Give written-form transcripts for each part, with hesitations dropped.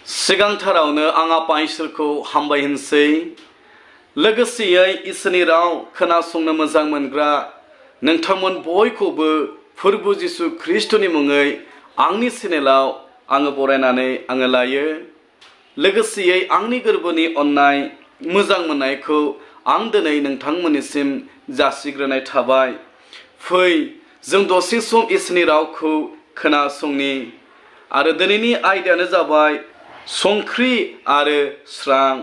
सिगांथारावनो आं आफा इसोरखौ हामबाय होनसै लोगोसेयै इसोरनि राव खोनासंनो मोजां मोनग्रा नोंथांमोन बयखौबो फोरबो जिसु ख्रिस्टनि मुङै आंनि चेनेलाव आङो बरायनानै आङो लायो। लोगोसेयै आंनि गोरबोनि अननाय मोजां मोननायखौ आं दिनै नोंथांमोननिसिम जासिग्रोनाय थाबाय। फै जों दसे सम इसोरनि रावखौ खोनासंनि आरो दिनैनि आयदायानो जाबाय संख्रि आरो स्रां।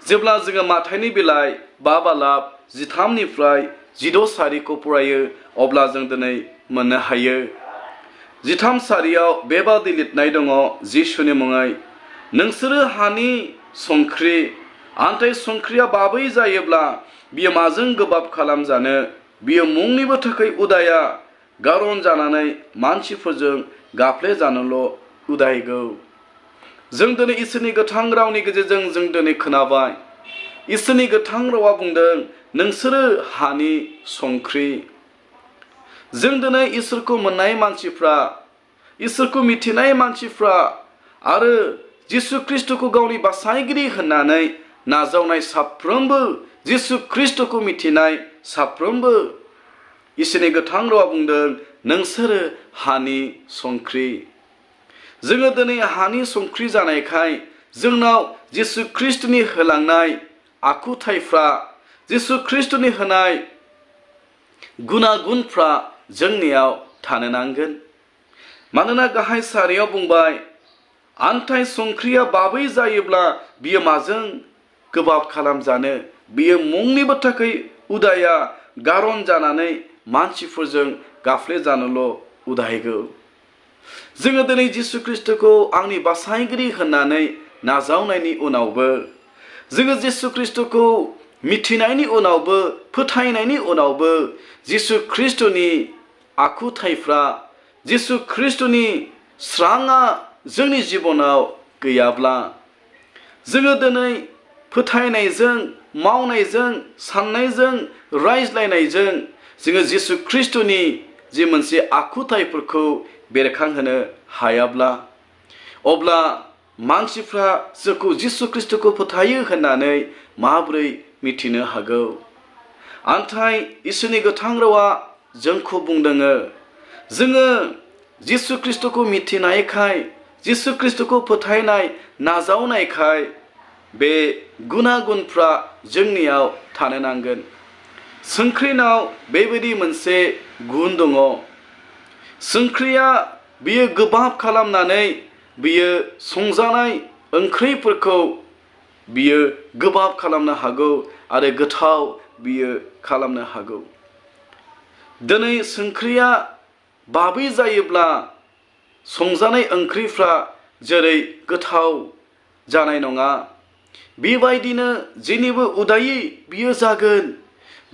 जेब्ला जोङो माथाइनि बिलाइ 5 बालाब 13निफ्राय 16 सारिखौ फरायो अब्ला जों दिनै मोननो हायो। 13 सारियाव बेबादि लिरनाय दङ जिसुनि मुङै, नोंसोरो हानि संख्रि, आन्थाय संख्रिया बाबै जायोब्ला बियो माजों गोबाब खालामजानो, बियो मुंनिबो थाखाय उदाया गारन जानानै मानसिफोरजों गाफ्ले जानोल' उदायगौ। जों दिनै इसोरनि गोथां रावनि गेजेरजों जों दिनै खोनाबाय। इसोरनि गोथां रावा बुंदों नोंसोरो हानि संख्रि। जों दिनै इसोरखौ मोननाय मानसिफ्रा, इसोरखौ मिथिनाय मानसिफ्रा आरो जिसु ख्रिस्टखौ गावनि बासायगिरि होननानै नाजावनाय साफ्रोमबो, जिसु ख्रिस्टखौ मिथिनाय साफ्रोमबो इसोरनि गोथां रावा बुंदों नोंसोरो हानि संख्रि। जोङो दिनै हानि संख्रि जानायखाय जोंनाव जिसु ख्रिस्टनि होलांनाय आखुथाइफ्रा, जिसु ख्रिस्टनि होनाय गुनागुनफ्रा जोंनियाव थानो नांगोन। मानोना गाहाय सारियाव बुंबाय आन्थाय संख्रिया बाबै जायोब्ला बियो माजों गोबाब खालामजानो, बियो मुंनिबो थाखाय उदाया गारन जानानै मानसिफोरजों गाफ्ले जानोल' उदायगौ। जोङो दिनै जिसु ख्रिस्टखौ आंनि बासायगिरि होननानै नाजावनायनि उनावबो, जोङो जिसु ख्रिस्टखौ मिथिनायनि उनावबो, फोथायनायनि उनावबो जिसु ख्रिस्टनि आखुथाइफ्रा, जिसु ख्रिस्टनि स्राङा जोंनि जिबनाव गैयाब्ला, जोङो दिनै फोथायनायजों, मावनायजों, साननायजों, रायज्लायनायजों जोङो जिसु ख्रिस्टनि जि मोनसे आखुथाइफोरखौ बेरखांहोनो हायाब्ला, अब्ला मानसिफ्रा जोंखौ जिसु ख्रिस्टखौ फोथायो होननानै माबोरै मिथिनो हागौ? आन्थाय इसोरनि गोथां रावा जोंखौ बुंदों जोङो जिसु ख्रिस्टखौ मिथिनायखाय, जिसु ख्रिस्टखौ फोथायनाय नाजावनायखाय बे गुनागुनफ्रा जोंनियाव थानो नांगोन। संख्रिनाव बेबायदि मोनसे गुन दङ। संख्रिया बियो गोबाब खालामनानै बियो संजानाय ओंख्रिफोरखौ बियो गोबाब खालामनो हागौ आरो गोथाव बियो खालामनो हागौ। दिनै संख्रिया बाबै जायोब्ला संजानाय ओंख्रिफ्रा जेरै गोथाव जानाय नङा, बेबायदिनो जेनिबो उदायै बियो जागोन।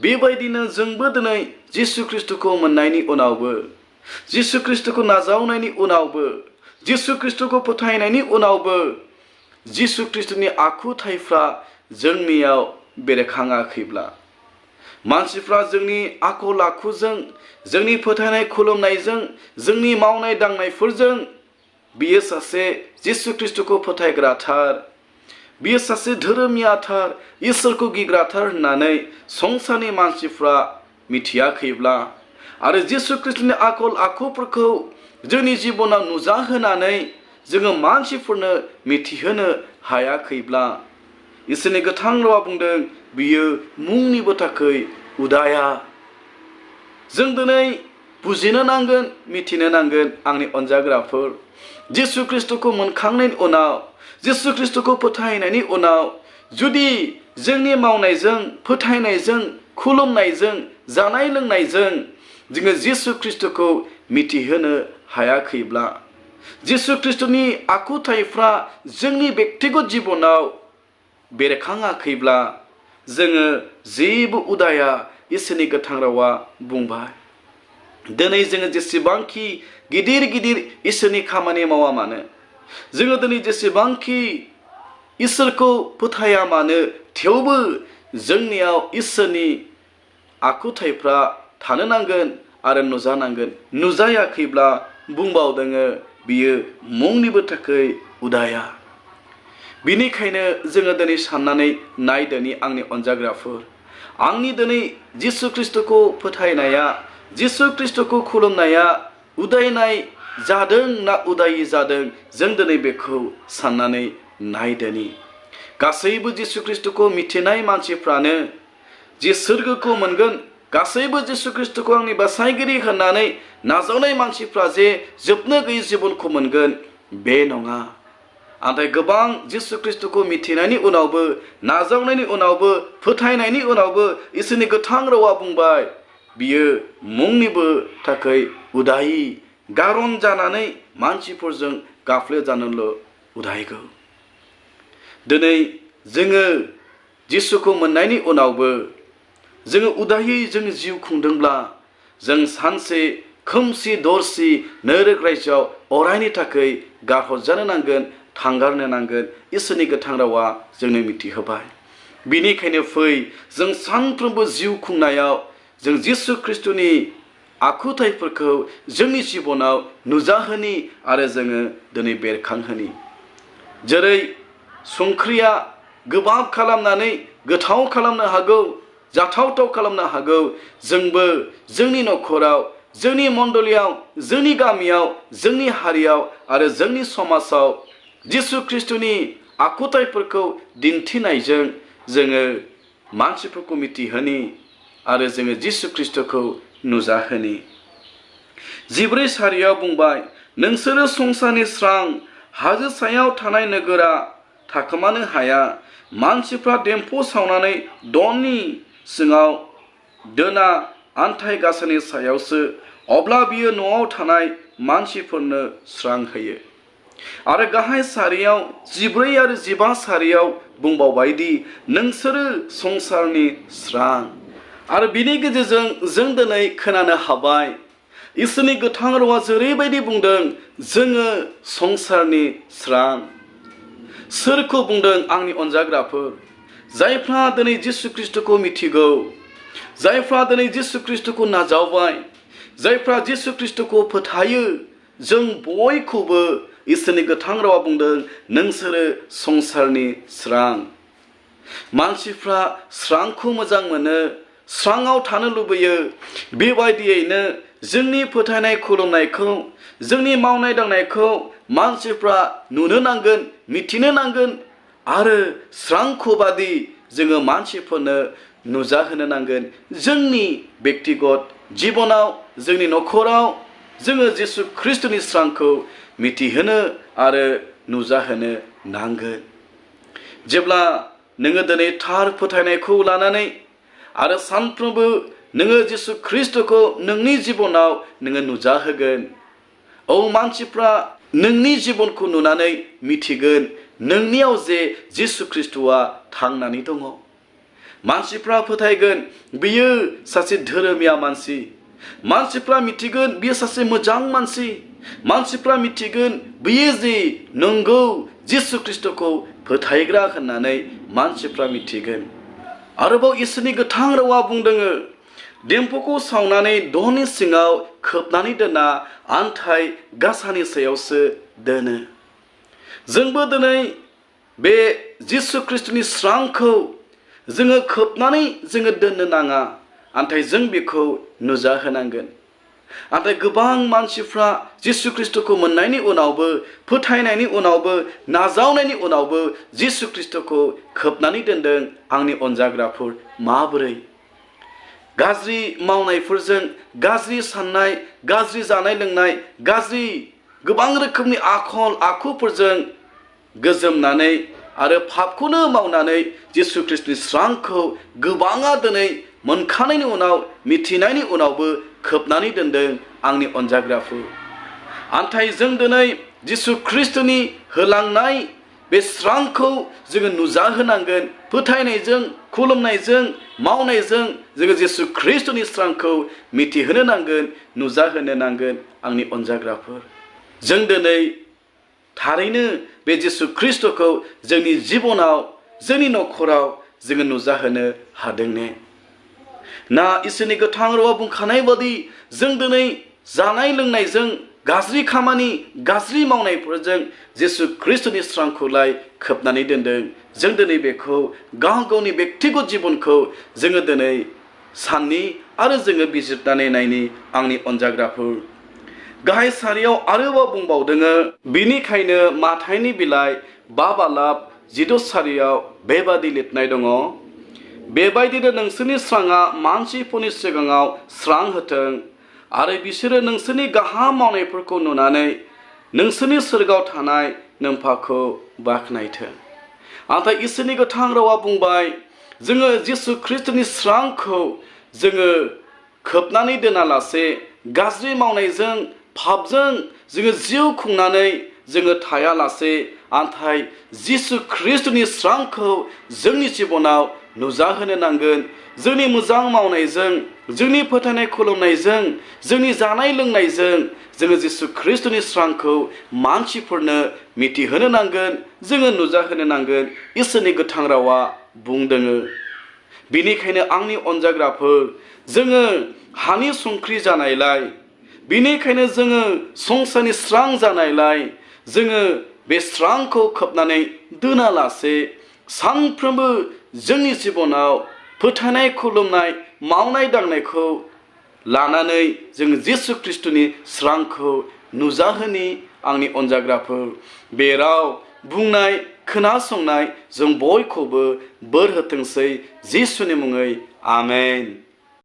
बेबायदिनो जोंबो दिनै जिसु ख्रिस्टखौ मोननायनि उनावबो, जिसु ख्रिस्टखौ नाजावनायनि उनावबो, जिसु ख्रिस्टखौ फोथायनायनि उनावबो जिसु ख्रिस्टनि आखुथाइफ्रा जोंनियाव बेरखाङाखैब्ला, मानसिफ्रा जोंनि आखल आखुजों, जोंनि फोथायनाय खुलुमनायजों, जोंनि मावनाय दांनायफोरजों बियो सासे जिसु ख्रिस्टखौ फोथायग्राथार, बियो सासे धोरोमियाथार, इसोरखौ गिग्राथार होननानै संसारनि मानसिफ्रा मिथियाखैब्ला आरो जिसु ख्रिस्टनि आखल आखुफोरखौ जोंनि जिबनाव नुजाहोनानै जोङो मानसिफोरनो मिथिहोनो हायाखैब्ला, इसोरनि गोथां रावा बुंदों बियो मुंनिबो थाखाय उदाया। जों दिनै बुजिनो नांगोन, मिथिनो नांगोन आंनि अनजाग्राफोर, जिसु ख्रिस्टखौ मोनखांनायनि उनाव, जिसु ख्रिस्टखौ फोथायनायनि उनाव जुदि जोंनि मावनायजों, फोथायनायजों, खुलुमनायजों, जानाय लोंनायजों जोङो जिसु ख्रिस्टखौ मिथिहोनो हायाखैब्ला, जिसु ख्रिस्टनि आखुथाइफ्रा जोंनि बेक्तिगत जिबनाव बेरखाङाखैब्ला जोङो जेबो उदाया इसोरनि गोथां रावा बुंबाय। दिनै जोङो जेसेबांखि गिदिर गिदिर इसोरनि खामानि मावा मानो, जोङो दिनै जेसेबांखि इसोरखौ फोथाया मानो, थेवबो जोंनियाव इसोरनि आखुथाइफ्रा थानो नांगोन आरो नुजानांगोन। नुजायाखैब्ला बुंबावदों बियो मुंनिबो थाखाय उदाया। बिनिखायनो जोङो दिनै साननानै नायदोनि आंनि अनजाग्राफोर आंनि दिनै जिसु ख्रिस्टखौ फोथायनाया जिसु ख्रिस्टखौ खुलुमनाया उदायनाय जादों ना उदायि जादों जों दिनै बेखौ साननानै नायदोनि गासैबो जिसु ख्रिस्टखौ मिथिनाय मानसिफ्रानो जे सोरगोखौ मोनगोन गासैबो जिसु ख्रिस्टखौ आंनि बासायगिरि होननानै नाजावनाय मानसिफ्रा जे जोबनो गैयै जिबनखौ मोनगोन बे नङा नाथाय गोबां जिसु ख्रिस्टखौ मिथिनायनि उनावबो नाजावनायनि उनावबो फोथायनायनि उनावबो इसोरनि गोथां रावा बुंबाय बियो मुंनिबो थाखाय उदायि गारन जानानै मानसिफोरजों गाफ्ले जानोल' उदायगौ दिनै जोङो जिसुखौ मोननायनि उनावबो जोङो उदायै जों जिउ खुंदोंब्ला जों सानसे खोमसि दरसि नोरक रायजोआव अरायनि थाखाय गारहरजानो नांगोन थांगारनो नांगोन इसोरनि गोथां रावा जोंनो मिथिहोबाय बिनिखायनो फै जों सानफ्रोमबो जिउ खुंनायाव जों जिसु ख्रिस्टनि आखुथाइफोरखौ जोंनि जिबनाव नुजाहोनि आरो जोङो दिनै बेरखांहोनि जेरै संख्रिया गोबाब खालामनानै गोथाव खालामनो हागौ जाथावथाव खालामनो हागौ जोंबो जोंनि न'खराव जोंनि मण्डलियाव जोंनि गामियाव जोंनि हारियाव आरो जोंनि समाजाव जिसु ख्रिस्टनि आखुथाइफोरखौ दिन्थिनायजों जोङो मानसिफोरखौ मिथिहोनि आरो जोङो जिसु ख्रिस्टखौ नुजाहोनि 14 सारियाव बुंबाय नोंसोरो संसारनि स्रां हाजो सायाव थानाय नोगोरा थाखोमानो हाया मानसिफ्रा देम्फु सावनानै दननि सिङाव दोना आन्थाइ गासानि सायावसो अब्ला बियो न'आव थानाय मानसिफोरनो स्रां होयो आरो गाहाय सारियाव 14 आरो 15 सारियाव बुंबावबायदि नोंसोरो संसारनि स्रां आरो बिनि गेजेरजों जों दिनै खोनानो हाबाय इसोरनि गोथां रावा जेरैबायदि बुंदों जोङो संसारनि स्रां सोरखौ बुंदों आंनि अनजाग्राफोर जायफ्रा दिनै जिसु ख्रिस्टखौ मिथिगौ जायफ्रा दिनै जिसु ख्रिस्टखौ नाजावबाय जायफ्रा जिसु ख्रिस्टखौ फोथायो जों बयखौबो इसोरनि गोथां रावा बुंदों नोंसोरो संसारनि स्रां मानसिफ्रा स्रांखौ मोजां मोनो स्राङाव थानो लुबैयो बेबायदियैनो जोंनि फोथायनाय खुलुमनायखौ जोंनि मावनाय दांनायखौ मानसिफ्रा नुनो नांगोन मिथिनो नांगोन आरो स्रांखौ बादि जोङो मानसिफोरनो नुजाहोनो नांगोन जोंनि बेक्तिगत जिबनाव जोंनि न'खराव जोङो जिसु ख्रिस्टनि स्रांखौ मिथिहोनो आरो नुजाहोनो नांगोन जेब्ला नोङो दिनै थार फोथायनायखौ लानानै आरो सानफ्रोमबो नोङो जिसु ख्रिस्टखौ नोंनि जिबनाव नोङो नुजाहोगोन औ मानसिफ्रा नोंनि जिबनखौ नुनानै मिथिगोन नोंनियाव जे जिसु ख्रिस्टआ थांनानै दङ मानसिफ्रा फोथायगोन बियो सासे धोरोमिया मानसि मानसिफ्रा मिथिगोन बियो सासे मोजां मानसि मानसिफ्रा मिथिगोन बियो जे नंगौ जिसु ख्रिस्टखौ फोथायग्रा होननानै मानसिफ्रा मिथिगोन आरोबाव इसोरनि गोथां रावा बुंदों देम्फुखौ सावनानै दननि सिङाव खोबनानै दोना आन्थाइ गासानि सायावसो दोनो जोंबो दिनै बे जिसु ख्रिस्टनि स्रांखौ जोङो खोबनानै जोङो दोननो नाङा नाथाय जों बेखौ नुजाहोनांगोन नाथाय गोबां मानसिफ्रा जिसु ख्रिस्टखौ मोननायनि उनावबो फोथायनायनि उनावबो नाजावनायनि उनावबो जिसु ख्रिस्टखौ खोबनानै दोनदों आंनि अनजाग्राफोर माबोरै गाज्रि मावनायफोरजों गाज्रि साननाय गाज्रि जानाय लोंनाय गाज्रि गोबां रोखोमनि आखल आखुफोरजों गोजोमनानै आरो पापखौनो मावनानै जिसु ख्रिस्टनि स्रांखौ गोबाङा दिनै मोनखानायनि उनाव मिथिनायनि उनावबो खोबनानै दोनदों आंनि अनजाग्राफोर नाथाय जों दिनै जिसु ख्रिस्टनि होलांनाय बे स्रांखौ जोङो नुजाहोनांगोन फोथायनायजों खुलुमनायजों मावनायजों जोङो जिसु ख्रिस्टनि स्रांखौ मिथिहोनो नांगोन नुजाहोनो नांगोन आंनि अनजाग्राफोर जों दिनै थारैनो बे जिसु ख्रिस्टखौ जोंनि जिबनाव जोंनि न'खराव जोङो नुजाहोनो हादों ने ना इसोरनि गोथां रावा बुंखानाय बादि जों दिनै जानाय लोंनायजों गाज्रि खामानि गाज्रि मावनायफोरजों जिसु ख्रिस्टनि स्रांखौलाय खोबनानै दोनदों जों दिनै बेखौ गाव गावनि बेक्तिगत जिबनखौ जोङो दिनै साननि आरो जोङो बिजिरनानै नायनि आंनि अनजाग्राफोर गाहाय सारियाव आरोबाव बुंबावदोङो बिनिखायनो माथाइनि बिलाइ 5 बालाब 16 सारियाव बेबादि लिरनाय दङ बेबायदिनो नोंसोरनि स्राङा मानसिफोरनि सिगाङाव स्रां होथों आरो बिसोरो नोंसोरनि गाहाम मावनायफोरखौ नुनानै नोंसोरनि सोरगोआव थानाय नोम्फाखौ बाख्नायथों नाथाय इसोरनि गोथां रावा बुंबाय जोङो जिसु ख्रिस्टनि स्रांखौ जोङो खोबनानै दोनालासे गाज्रि मावनायजों पापजों जोङो जिउ खुंनानै जोङो थायालासे नाथाय जिसु ख्रिस्टनि स्रांखौ जोंनि जिबनाव नुजाहोनो नांगोन जोंनि मोजां मावनायजों जोंनि फोथायनाय खुलुमनायजों जोंनि जानाय लोंनायजों जोङो जिसु ख्रिस्टनि स्रांखौ मानसिफोरनो मिथिहोनो नांगोन जोङो नुजाहोनो नांगोन इसोरनि गोथां रावा बुंदोङो बिनिखायनो आंनि अनजाग्राफोर जोङो हानि संख्रि जानायलाय बिनिखायनो जोङो संसारनि स्रां जानायलाय जोङो बे स्रांखौ खोबनानै दोनालासे सानफ्रोमबो जोंनि जिबनाव फोथायनाय खुलुमनाय मावनाय दांनायखौ लानानै जों जिसु ख्रिस्टनि स्रांखौ नुजाहोनि आंनि अनजाग्राफोर बे राव बुंनाय खोनासंनाय जों बयखौबो बोर होथोंसै जिसुनि मुङै आमेन।